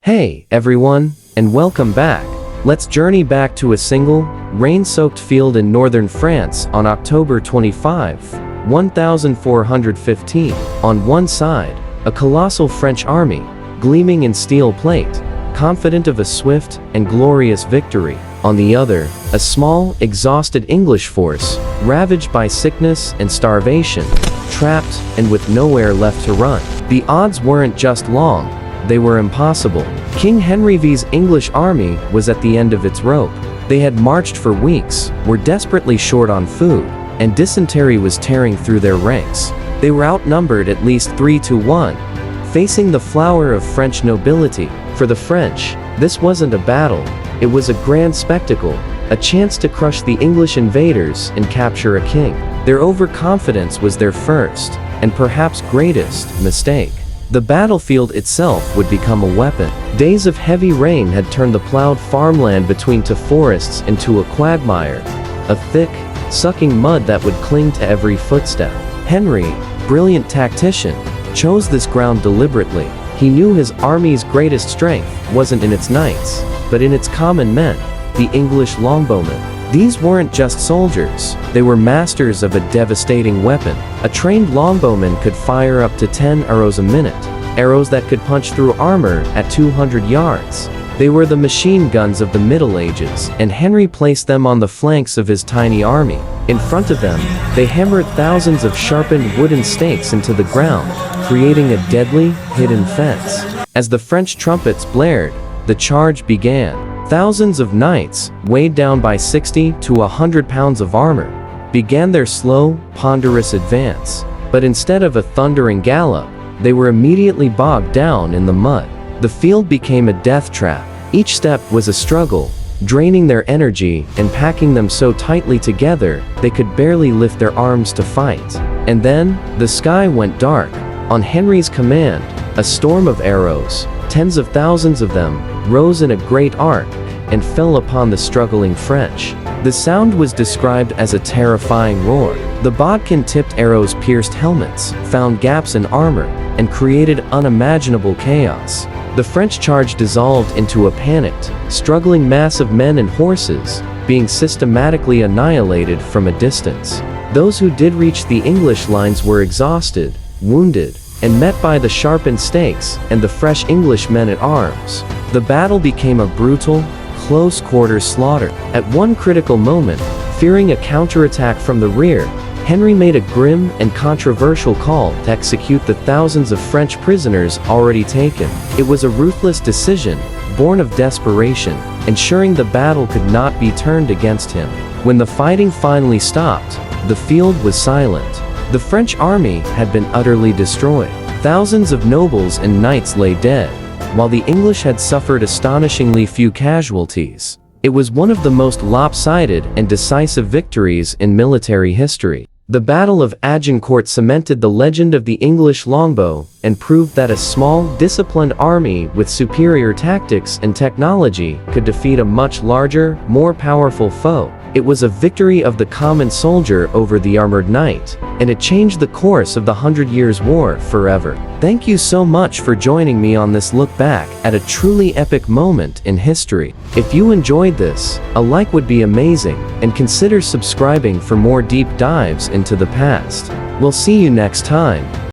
Hey, everyone, and welcome back. Let's journey back to a single, rain-soaked field in northern France on October 25, 1415. On one side, a colossal French army, gleaming in steel plate, confident of a swift and glorious victory. On the other, a small, exhausted English force, ravaged by sickness and starvation, trapped and with nowhere left to run. The odds weren't just long, they were impossible. King Henry V's English army was at the end of its rope. They had marched for weeks, were desperately short on food, and dysentery was tearing through their ranks. They were outnumbered at least 3-1, facing the flower of French nobility. For the French, this wasn't a battle, it was a grand spectacle, a chance to crush the English invaders and capture a king. Their overconfidence was their first, and perhaps greatest, mistake. The battlefield itself would become a weapon. Days of heavy rain had turned the plowed farmland between two forests into a quagmire, a thick, sucking mud that would cling to every footstep. Henry, brilliant tactician, chose this ground deliberately. He knew his army's greatest strength wasn't in its knights, but in its common men, the English longbowmen. These weren't just soldiers, they were masters of a devastating weapon. A trained longbowman could fire up to 10 arrows a minute, arrows that could punch through armor at 200 yards. They were the machine guns of the Middle Ages, and Henry placed them on the flanks of his tiny army. In front of them, they hammered thousands of sharpened wooden stakes into the ground, creating a deadly, hidden fence. As the French trumpets blared, the charge began. Thousands of knights, weighed down by 60 to 100 pounds of armor, began their slow, ponderous advance. But instead of a thundering gallop, they were immediately bogged down in the mud. The field became a death trap. Each step was a struggle, draining their energy and packing them so tightly together they could barely lift their arms to fight. And then, the sky went dark. On Henry's command, a storm of arrows, tens of thousands of them, rose in a great arc and fell upon the struggling French. The sound was described as a terrifying roar. The bodkin-tipped arrows pierced helmets, found gaps in armor, and created unimaginable chaos. The French charge dissolved into a panicked, struggling mass of men and horses, being systematically annihilated from a distance. Those who did reach the English lines were exhausted, wounded, and met by the sharpened stakes and the fresh English men-at-arms. The battle became a brutal, close-quarter slaughter. At one critical moment, fearing a counterattack from the rear, Henry made a grim and controversial call to execute the thousands of French prisoners already taken. It was a ruthless decision, born of desperation, ensuring the battle could not be turned against him. When the fighting finally stopped, the field was silent. The French army had been utterly destroyed. Thousands of nobles and knights lay dead, while the English had suffered astonishingly few casualties. It was one of the most lopsided and decisive victories in military history. The Battle of Agincourt cemented the legend of the English longbow and proved that a small, disciplined army with superior tactics and technology could defeat a much larger, more powerful foe. It was a victory of the common soldier over the armored knight, and it changed the course of the 100 Years' War forever. Thank you so much for joining me on this look back at a truly epic moment in history. If you enjoyed this, a like would be amazing, and consider subscribing for more deep dives into the past. We'll see you next time.